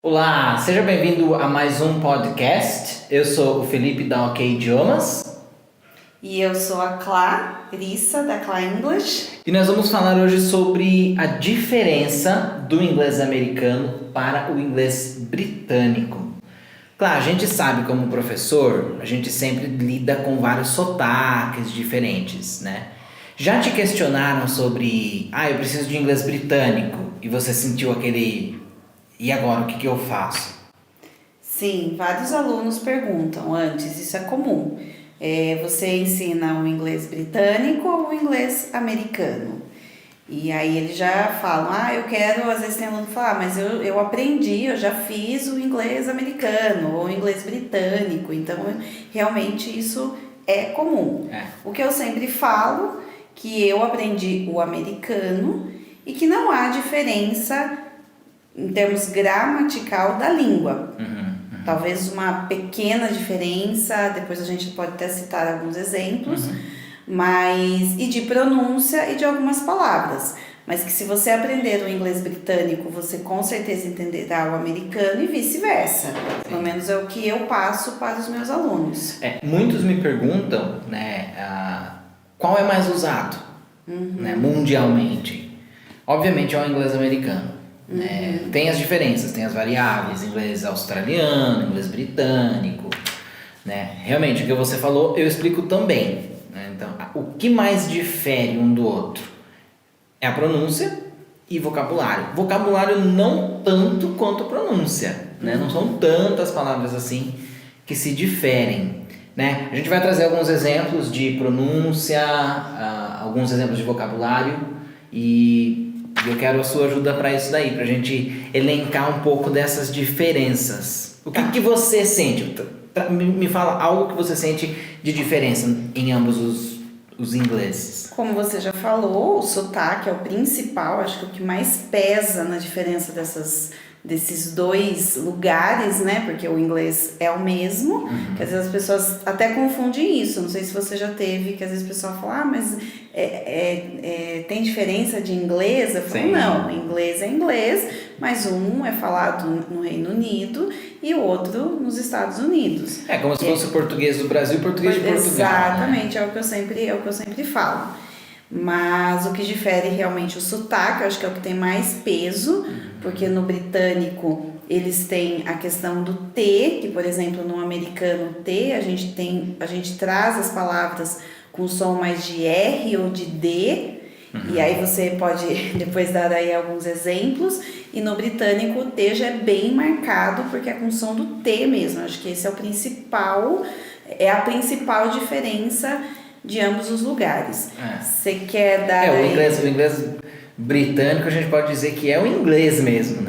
Olá, seja bem-vindo a mais um podcast. Eu sou o Felipe da OK Idiomas. E eu sou a Clarissa, da Cla English. E nós vamos falar hoje sobre a diferença do inglês americano para o inglês britânico. Claro, a gente sabe como professor, a gente sempre lida com vários sotaques diferentes, né? Já te questionaram sobre, eu preciso de inglês britânico, e você sentiu aquele, e agora o que eu faço? Sim, vários alunos perguntam antes, isso é comum. Você ensina o inglês britânico ou o inglês americano? E aí eles já falam, eu quero, às vezes tem aluno que fala, mas eu aprendi, eu já fiz o inglês americano ou o inglês britânico, então realmente isso é comum. O que eu sempre falo, que eu aprendi o americano e que não há diferença em termos gramatical da língua. Talvez uma pequena diferença, depois a gente pode até citar alguns exemplos, e de pronúncia e de algumas palavras. Mas que se você aprender o inglês britânico, você com certeza entenderá o americano e vice-versa. Pelo menos é o que eu passo para os meus alunos. Muitos me perguntam, qual é mais usado, mundialmente. Obviamente é o inglês americano. Tem as diferenças, tem as variáveis, inglês australiano, inglês britânico, Realmente, o que você falou, eu explico também. Então, o que mais difere um do outro é a pronúncia e vocabulário. Vocabulário não tanto quanto a pronúncia, Não são tantas palavras assim que se diferem, A gente vai trazer alguns exemplos de pronúncia, alguns exemplos de vocabulário e eu quero a sua ajuda para isso daí, para a gente elencar um pouco dessas diferenças. O que você sente? Me fala algo que você sente de diferença em ambos os ingleses. Como você já falou, o sotaque é o principal, acho que o que mais pesa na diferença desses dois lugares, Porque o inglês é o mesmo, que às vezes as pessoas até confundem isso. Não sei se você já teve, que às vezes o pessoal fala, mas tem diferença de inglês? Eu falo, não, inglês é inglês, mas um é falado no Reino Unido e o outro nos Estados Unidos. É como se fosse o português do Brasil e o português de Portugal. Exatamente, é o que eu sempre falo. Mas o que difere realmente o sotaque, eu acho que é o que tem mais peso, porque no britânico eles têm a questão do T, que por exemplo no americano T, a gente traz as palavras com som mais de R ou de D, e aí você pode depois dar aí alguns exemplos, e no britânico o T já é bem marcado, porque é com som do T mesmo, acho que esse é a principal diferença de ambos os lugares. Você quer dar o inglês britânico a gente pode dizer que é o inglês mesmo,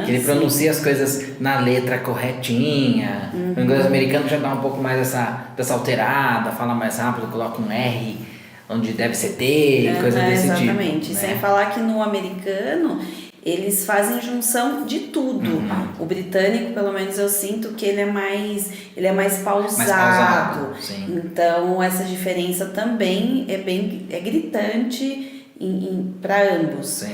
que ele pronuncia as coisas na letra corretinha. O inglês americano já dá um pouco mais dessa alterada, fala mais rápido, coloca um R onde deve ser T, coisa desse tipo. Exatamente. Sem falar que no americano eles fazem junção de tudo. O britânico, pelo menos eu sinto que ele é mais pausado. Então essa diferença também é gritante para ambos.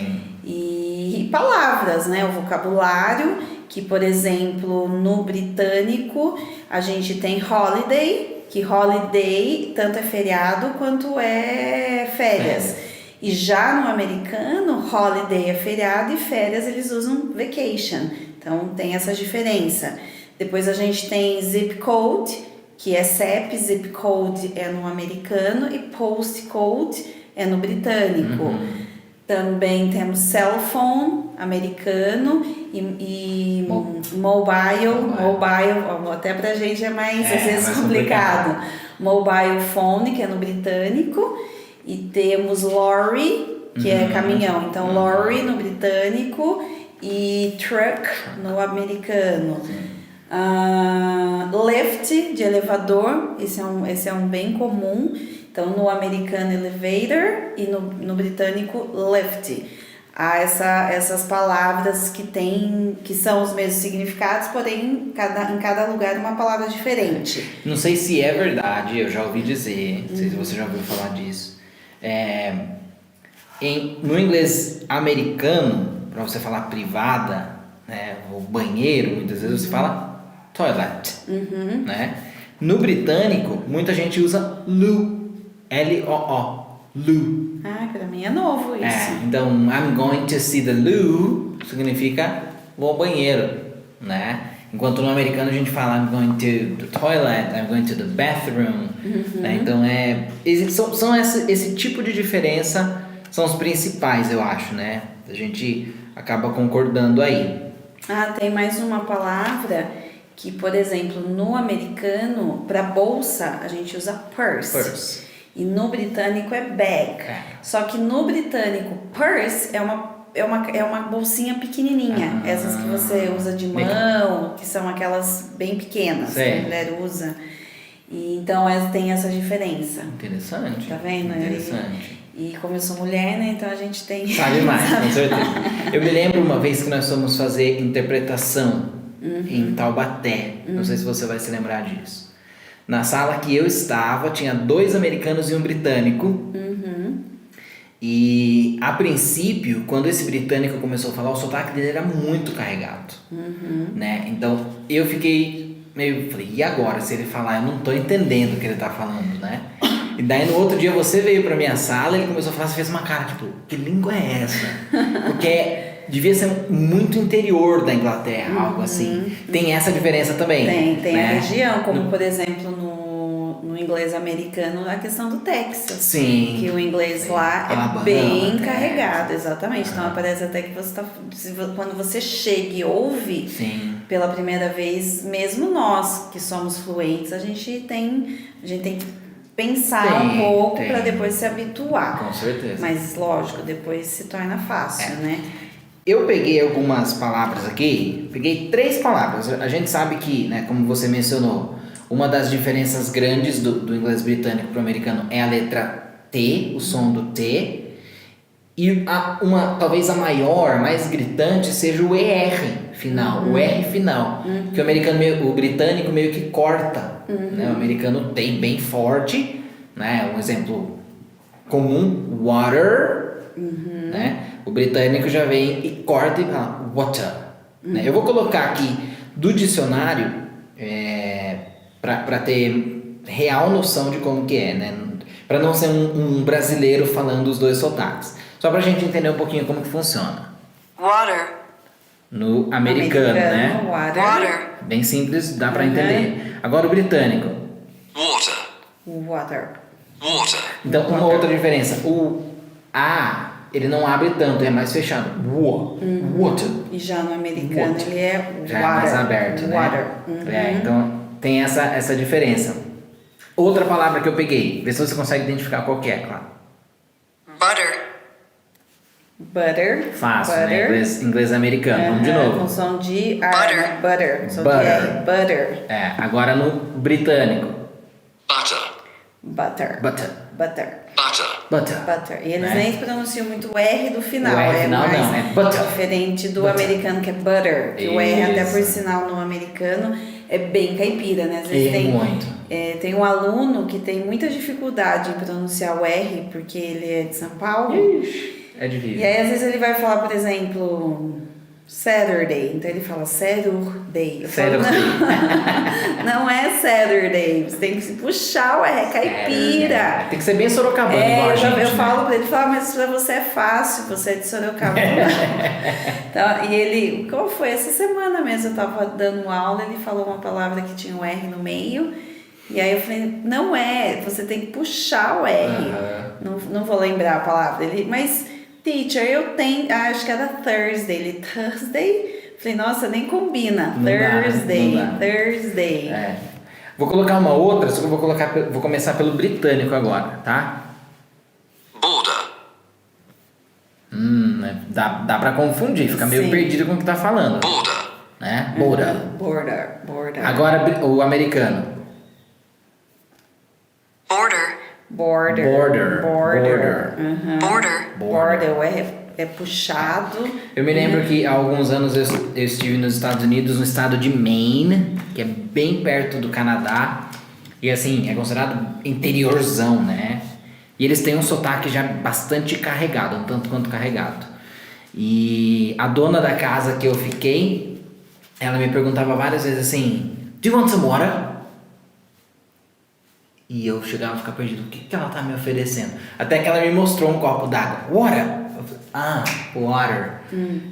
E palavras, o vocabulário, que por exemplo no britânico a gente tem holiday, que holiday tanto é feriado quanto é férias. E já no americano, holiday é feriado e férias eles usam vacation. Então tem essa diferença. Depois a gente tem zip code, que é CEP, zip code é no americano e postcode é no britânico. Também temos cell phone, americano, e mobile, até pra gente é mais às vezes complicado. Mobile phone, que é no britânico. E temos lorry, que é caminhão. Então, lorry no britânico e truck no americano. Lift, de elevador, esse é um bem comum. Então, no americano, elevator e no britânico, lift. Há essas palavras que são os mesmos significados, porém, em cada lugar uma palavra diferente. Não sei se é verdade, eu já ouvi dizer, não sei se você já ouviu falar disso. No inglês americano, para você falar privada, né? O banheiro, muitas vezes você fala toilet, né? No britânico, muita gente usa loo, L-O-O, loo. Ah, pra mim é novo isso. Então, I'm going to see the loo significa vou ao banheiro, né? Enquanto no americano a gente fala I'm going to the toilet, I'm going to the bathroom, né? Então são esse tipo de diferença são os principais, eu acho, né? A gente acaba concordando aí. Ah, tem mais uma palavra que, por exemplo, no americano, para bolsa, a gente usa purse. E no britânico é bag. Só que no britânico, purse é uma bolsinha pequenininha. Essas que você usa de mão, que são aquelas bem pequenas que a mulher usa. E então tem essa diferença. Interessante. Tá vendo? Interessante. E como eu sou mulher, né? Então a gente tem... Sabe mais, com certeza. Eu me lembro uma vez que nós fomos fazer interpretação em Taubaté. Não sei se você vai se lembrar disso. Na sala que eu estava, tinha 2 americanos e um britânico. E a princípio, quando esse britânico começou a falar, o sotaque dele era muito carregado, né? Então eu fiquei falei, e agora se ele falar? Eu não tô entendendo o que ele tá falando, né? E daí no outro dia você veio pra minha sala e ele começou a falar, você fez uma cara tipo, que língua é essa? Porque devia ser muito interior da Inglaterra, algo assim. Tem essa diferença também. Tem né? a região, como por exemplo no inglês americano, a questão do Texas. Sim. Que o inglês lá é bem carregado, exatamente. Então parece até que você quando você chega e ouve pela primeira vez, mesmo nós que somos fluentes, a gente tem que pensar um pouco para depois se habituar. Com certeza. Mas lógico, depois se torna fácil, né? Eu peguei algumas palavras aqui, peguei 3 palavras. A gente sabe que, né, como você mencionou, uma das diferenças grandes do inglês britânico para o americano é a letra T, o som do T. E talvez a maior, mais gritante, seja o ER final, o R final. Que o britânico meio que corta, né? O americano tem bem forte, né? Um exemplo comum, water, né? O britânico já vem e corta e fala water. Né? Eu vou colocar aqui do dicionário para ter real noção de como que é, né? Para não ser um brasileiro falando os 2 sotaques. Só pra gente entender um pouquinho como que funciona. Water. No americano, né? Water. Bem simples, dá pra entender. Agora o britânico. Water. Então, uma outra diferença. O A, ele não abre tanto, é mais fechado. Water. E já no americano ele é water. Já é mais aberto, water. né? Então, tem essa diferença. Outra palavra que eu peguei. Vê se você consegue identificar qual que é, claro. Butter. Fácil, né? Inglês americano. Vamos de novo. Com som de ar, né? Butter. Som Butter. de R. Butter. Agora no britânico. Butter. E eles nem pronunciam muito o R do final. O R final mais não, é butter. Diferente do americano, que é butter. Que o R, até por sinal, no americano, é bem caipira, né? Às vezes muito. Tem um aluno que tem muita dificuldade em pronunciar o R, porque ele é de São Paulo. É difícil. E aí, às vezes, ele vai falar, por exemplo, Saturday. Então, ele fala Saturday. Não é Saturday. Você tem que puxar o R, é caipira. Tem que ser bem sorocabano, igual a gente, eu falo pra ele, mas pra você é fácil, você é de Sorocaba. Então, e ele, qual foi? Essa semana mesmo, eu tava dando aula, ele falou uma palavra que tinha um R no meio. E aí eu falei, não é, você tem que puxar o R. Não vou lembrar a palavra. Mas... Teacher, eu tenho... acho que era Thursday. Ele, Thursday? Falei, nossa, nem combina. Thursday. Vou colocar uma outra, só que eu vou começar pelo britânico agora, tá? Dá pra confundir, fica meio perdido com o que tá falando. Né? Border. Agora o americano. Border. O R é puxado. Eu me lembro que há alguns anos eu estive nos Estados Unidos, no estado de Maine, que é bem perto do Canadá. E assim, é considerado interiorzão, né? E eles têm um sotaque já bastante carregado, um tanto quanto carregado. E a dona da casa que eu fiquei, ela me perguntava várias vezes assim, do you want some water? E eu chegava a ficar perdido, o que ela tá me oferecendo? Até que ela me mostrou um copo d'água, water! Eu falei, water,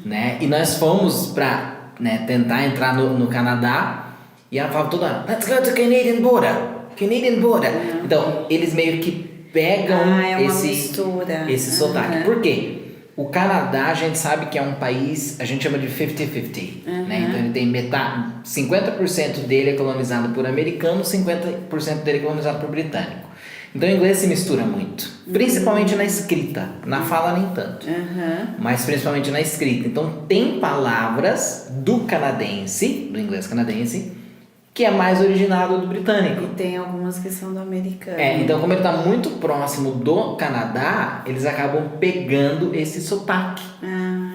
né? E nós fomos pra, né, tentar entrar no Canadá, e ela falava toda hora, let's go to Canadian border. Então, eles meio que pegam esse sotaque. Por quê? O Canadá, a gente sabe que é um país, a gente chama de 50-50, né? Então ele tem metade, 50% dele é colonizado por americano, 50% dele é colonizado por britânico. Então o inglês se mistura muito, principalmente na escrita, na fala nem tanto, mas principalmente na escrita. Então tem palavras do canadense, do inglês canadense, que é mais originado do britânico. E tem algumas que são do americano. Então como ele está muito próximo do Canadá, eles acabam pegando esse sotaque.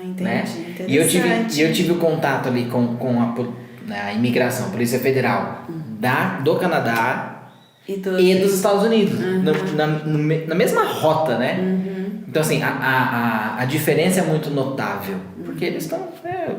Entendi. Né? Interessante. E eu tive o contato ali com a imigração, Polícia Federal do Canadá e dos Estados Unidos, na mesma rota, né? Então assim, a diferença é muito notável, porque eles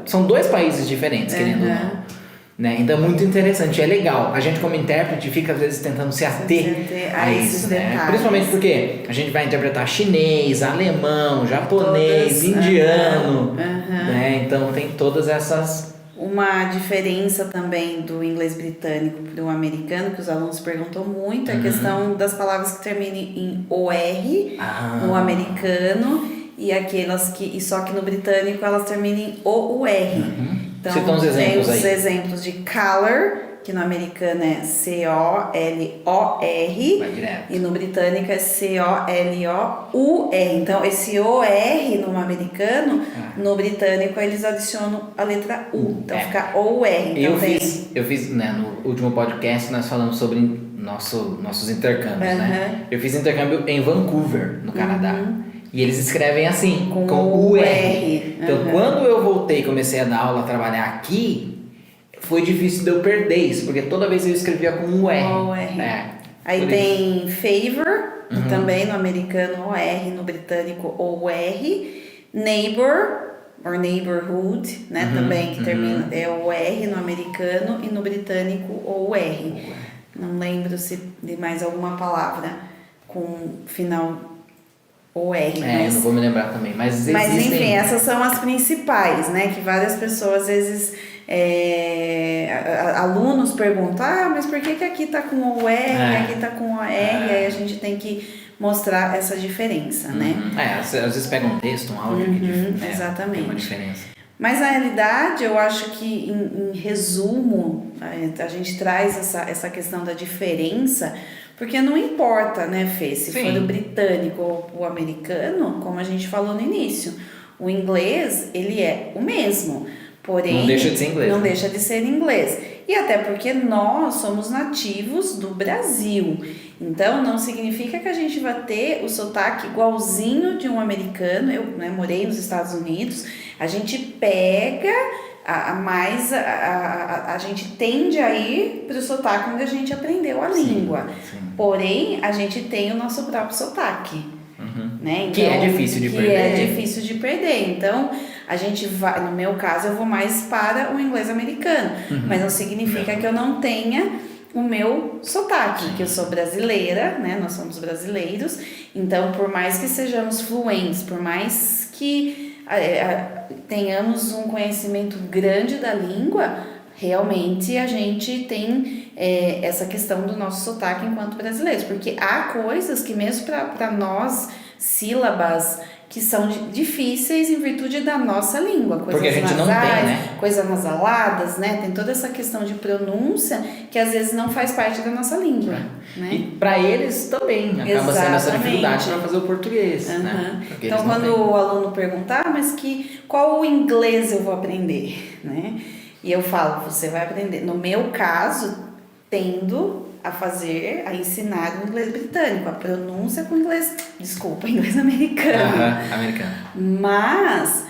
são dois países diferentes, querendo ou não. Né? Então é muito interessante, é legal. A gente como intérprete fica às vezes tentando se ater a isso, né? Principalmente porque a gente vai interpretar chinês, alemão, japonês, indiano, né? Então tem todas essas... Uma diferença também do inglês britânico para o americano, que os alunos perguntam muito, é a questão das palavras que terminam em OR no americano e aquelas que, só que no britânico elas terminam em OUR. Então, cita uns exemplos tem os aí. exemplos de color, que no americano é COLOR, e no britânico é COLOUR. Então, esse OR no americano, no britânico eles adicionam a letra U. Então, fica OUR. Então, eu fiz, né, no último podcast nós falamos sobre nossos intercâmbios, né? Eu fiz intercâmbio em Vancouver, no Canadá. E eles escrevem assim, com UR. Então, quando eu voltei e comecei a dar aula, a trabalhar aqui, foi difícil de eu perder isso, porque toda vez eu escrevia com UR. Aí tem favor, também no americano OR, no britânico OR. Neighbor, or neighborhood, né? Também que termina, é OR no americano e no britânico OR. Não lembro se de mais alguma palavra com final OR. Eu não vou me lembrar também, mas existem... enfim, essas são as principais, né? Que várias pessoas, às vezes, alunos perguntam, mas por que aqui tá com OR, aqui tá com OR? Aí a gente tem que mostrar essa diferença, né? Às vezes pega um texto, um áudio que exatamente. Tem uma diferença. Mas na realidade, eu acho que em resumo, a gente traz essa questão da diferença, porque não importa, né, Fê, se for o britânico ou o americano, como a gente falou no início, o inglês, ele é o mesmo, porém... Não deixa de ser inglês. Não deixa de ser inglês. E até porque nós somos nativos do Brasil, então não significa que a gente vai ter o sotaque igualzinho de um americano. Eu, né, morei nos Estados Unidos, a gente pega... a gente tende a ir para o sotaque onde a gente aprendeu a língua. Porém, a gente tem o nosso próprio sotaque. Né? Então, que é difícil de perder. Que é difícil de perder. Então, a gente vai, no meu caso, eu vou mais para o inglês americano. Mas não significa que eu não tenha o meu sotaque, que eu sou brasileira, né? Nós somos brasileiros. Então, por mais que sejamos fluentes, por mais que tenhamos um conhecimento grande da língua, realmente a gente tem essa questão do nosso sotaque enquanto brasileiros, porque há coisas que mesmo para nós, sílabas que são difíceis em virtude da nossa língua, coisas porque a gente nasais, não tem, né? Coisas nasaladas, né? Tem toda essa questão de pronúncia que às vezes não faz parte da nossa língua, né? E para eles também acaba sendo essa dificuldade para fazer o português, né? Então quando o aluno perguntar, mas qual o inglês eu vou aprender, né? E eu falo, você vai aprender, no meu caso, tendo a ensinar o inglês britânico, a pronúncia com inglês americano. Americano. Mas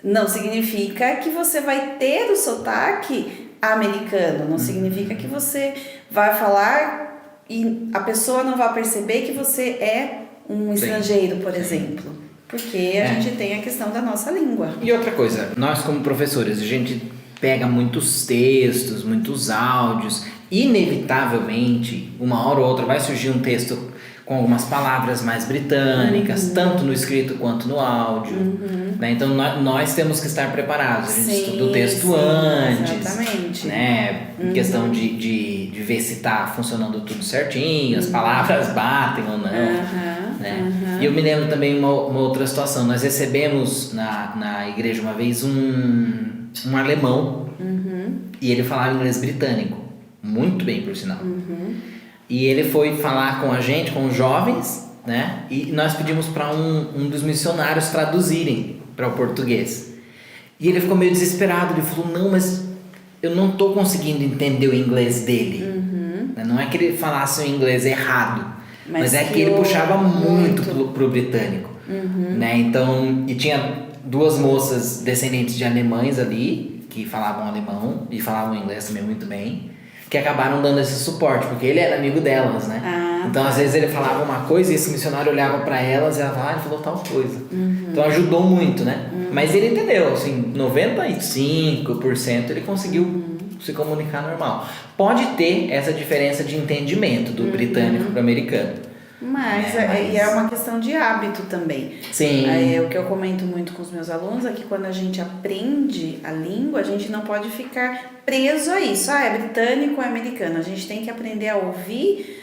não significa que você vai ter o sotaque americano, não significa que você vai falar e a pessoa não vai perceber que você é um estrangeiro, por exemplo. porque a gente tem a questão da nossa língua. E outra coisa, nós como professores, a gente pega muitos textos, muitos áudios, inevitavelmente, uma hora ou outra vai surgir um texto com algumas palavras mais britânicas, tanto no escrito quanto no áudio, né? Então nós temos que estar preparados, a gente estuda o texto antes, exatamente. né? Em questão de ver se está funcionando tudo certinho, as palavras batem ou não, né? E eu me lembro também uma outra situação, nós recebemos na igreja uma vez um alemão, e ele falava inglês britânico, muito bem por sinal. E ele foi falar com a gente, com os jovens, né? E nós pedimos para um dos missionários traduzirem para o português. E ele ficou meio desesperado, ele falou, não, mas eu não estou conseguindo entender o inglês dele. Não é que ele falasse o inglês errado, mas é que ele puxava muito pro britânico. Né? Então, e tinha duas moças descendentes de alemães ali, que falavam alemão e falavam inglês também muito bem, que acabaram dando esse suporte, porque ele era amigo delas, né? Então, às vezes ele falava uma coisa e esse missionário olhava para elas e ela falava, ele falou tal coisa. Então, ajudou muito, né? Mas ele entendeu, assim, 95% ele conseguiu se comunicar normal. Pode ter essa diferença de entendimento do britânico para o americano. Mas é uma questão de hábito também. Sim. O que eu comento muito com os meus alunos é que quando a gente aprende a língua, a gente não pode ficar preso a isso. É britânico ou é americano. A gente tem que aprender a ouvir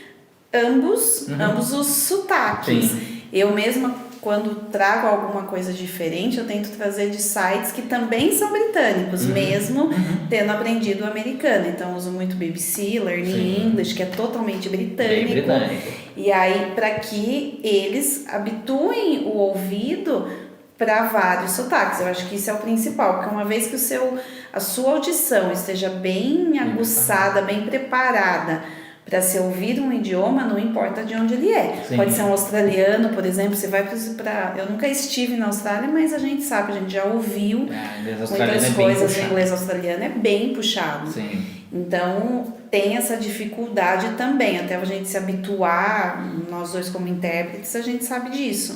ambos os sotaques. Sim. Eu mesma, quando trago alguma coisa diferente, eu tento trazer de sites que também são britânicos, mesmo tendo aprendido o americano. Então, eu uso muito BBC, Learning English, que é totalmente britânico. Bem britânico. E aí, para que eles habituem o ouvido para vários sotaques. Eu acho que isso é o principal, porque uma vez que a sua audição esteja bem aguçada, bem preparada para se ouvir um idioma, não importa de onde ele é. Sim. Pode ser um australiano, por exemplo, você vai para... Eu nunca estive na Austrália, mas a gente sabe, a gente já ouviu muitas coisas. O inglês australiano é bem puxado. Sim. Então, tem essa dificuldade também, até a gente se habituar, nós dois como intérpretes, a gente sabe disso.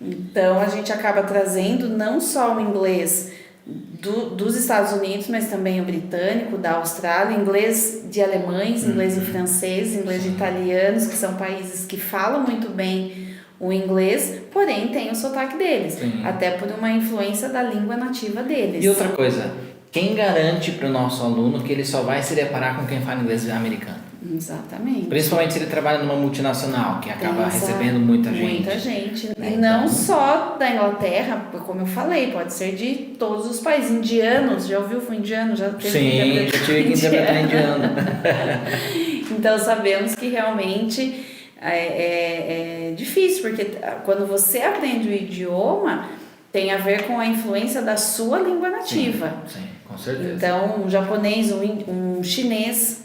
Então, a gente acaba trazendo não só o inglês dos Estados Unidos, mas também o britânico, da Austrália, inglês de alemães, inglês de franceses, inglês de italianos, que são países que falam muito bem o inglês, porém tem o sotaque deles, até por uma influência da língua nativa deles. E outra coisa, quem garante para o nosso aluno que ele só vai se deparar com quem fala inglês americano? Exatamente. Principalmente se ele trabalha numa multinacional, que acaba recebendo muita gente. Muita gente. E não só da Inglaterra, como eu falei, pode ser de todos os países. Indianos, já ouviu o indiano? Já teve Sim, já tive que interpretar indiano. Então sabemos que realmente é difícil, porque quando você aprende o idioma, tem a ver com a influência da sua língua nativa. Sim, com certeza. Então, um japonês, um chinês,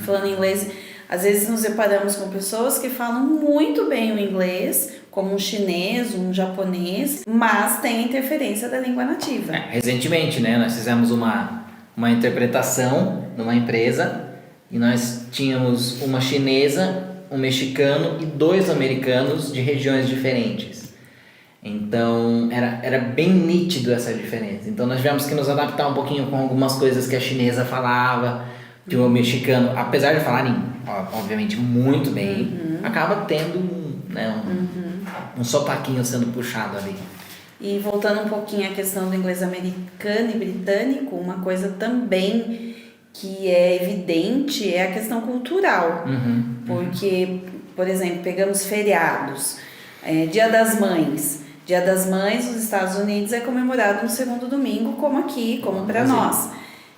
falando inglês, às vezes nos deparamos com pessoas que falam muito bem o inglês, como um chinês, um japonês, mas tem interferência da língua nativa. Recentemente, né, nós fizemos uma interpretação numa empresa e nós tínhamos uma chinesa, um mexicano e 2 americanos de regiões diferentes. Então, era bem nítido essa diferença. Então, nós tivemos que nos adaptar um pouquinho com algumas coisas que a chinesa falava, que o mexicano, apesar de falarem, obviamente, muito bem, acaba tendo um sotaquinho sendo puxado ali. E voltando um pouquinho à questão do inglês americano e britânico, uma coisa também que é evidente é a questão cultural. Porque, por exemplo, pegamos feriados, Dia das Mães. Dia das Mães nos Estados Unidos é comemorado no segundo domingo, como aqui, como para nós.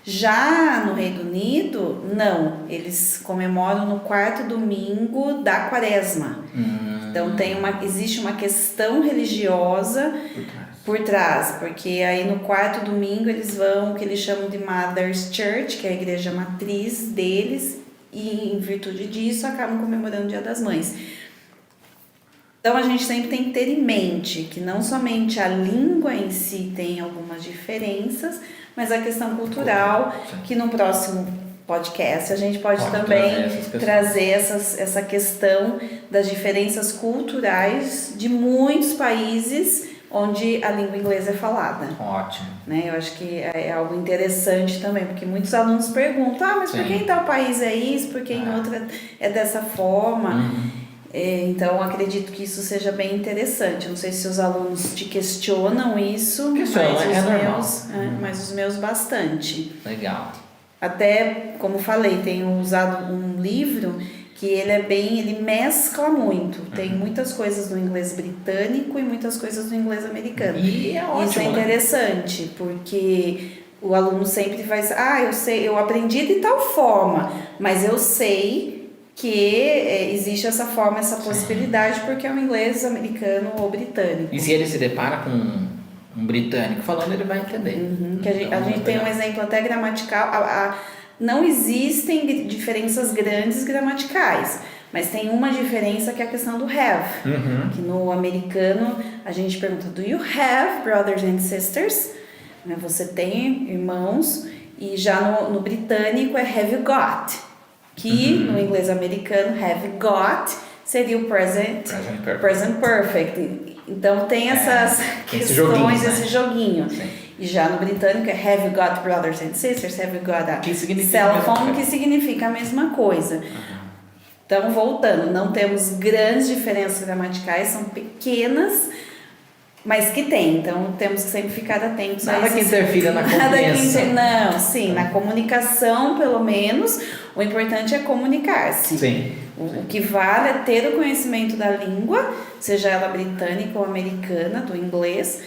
Já no Reino Unido, não. Eles comemoram no 4º domingo da Quaresma. Então existe uma questão religiosa por trás, porque aí no 4º domingo eles vão, o que eles chamam de Mother's Church, que é a igreja matriz deles, e em virtude disso acabam comemorando o Dia das Mães. Então, a gente sempre tem que ter em mente que não somente a língua em si tem algumas diferenças, mas a questão cultural, que no próximo podcast a gente pode também trazer essa questão das diferenças culturais de muitos países onde a língua inglesa é falada. Ótimo. Né? Eu acho que é algo interessante também, porque muitos alunos perguntam, mas por que em tal país é isso, por que em outra é dessa forma? Então, acredito que isso seja bem interessante. Não sei se os alunos te questionam isso, mas os meus bastante. Legal. Até, como falei, tenho usado um livro que ele mescla muito. Tem muitas coisas do inglês britânico e muitas coisas do inglês americano. E é ótimo, isso é interessante, porque o aluno sempre vai dizer, eu aprendi de tal forma, mas eu sei que existe essa forma, essa possibilidade, porque é o inglês americano ou britânico. E se ele se depara com um britânico falando, ele vai entender. A gente tem um exemplo até gramatical. Não existem diferenças grandes gramaticais, mas tem uma diferença que é a questão do have. Que no americano a gente pergunta, do you have brothers and sisters? Você tem irmãos? E já no britânico é have you got? Que no inglês americano have got seria o present perfect. Então tem essas questões, esse joguinho. E já no britânico é have you got brothers and sisters, have you got a cell phone, que significa a mesma coisa. Então, voltando, não temos grandes diferenças gramaticais, são pequenas, mas que tem. Então, temos que sempre ficar atentos a isso. Nada que interfira na compreensão. Na comunicação, pelo menos, o importante é comunicar-se. Sim. O que vale é ter o conhecimento da língua, seja ela britânica ou americana, do inglês.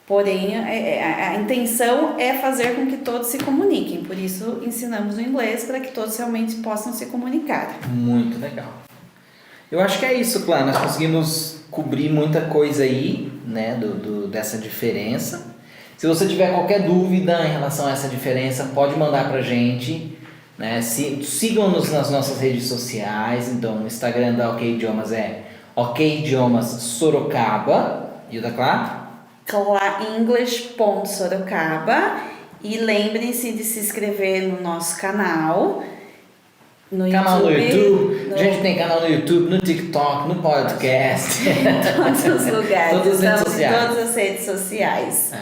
Porém, a intenção é fazer com que todos se comuniquem. Por isso, ensinamos o inglês para que todos realmente possam se comunicar. Muito legal. Eu acho que é isso, Clara. Nós conseguimos cobrir muita coisa aí, né, dessa diferença. Se você tiver qualquer dúvida em relação a essa diferença, pode mandar pra gente. Né? Sigam-nos nas nossas redes sociais. Então, o Instagram da OK Idiomas é OK Idiomas Sorocaba. E o da Clara? English.sorocaba. E lembrem-se de se inscrever no nosso canal. No YouTube. A gente tem canal no YouTube, no TikTok, no podcast. Em todos os lugares. Todas as redes sociais. Em todas as redes sociais.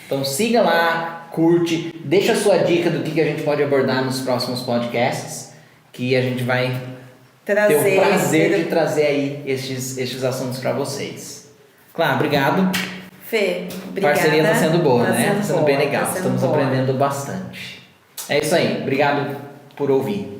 Então siga lá, curte, deixa a sua dica do que a gente pode abordar nos próximos podcasts, que a gente vai ter o prazer de trazer aí estes assuntos para vocês. Claro, obrigado. Fê, obrigada. A parceria está sendo boa, né? Está sendo bem legal. Tá sendo Estamos aprendendo bastante. É isso aí. Obrigado por ouvir.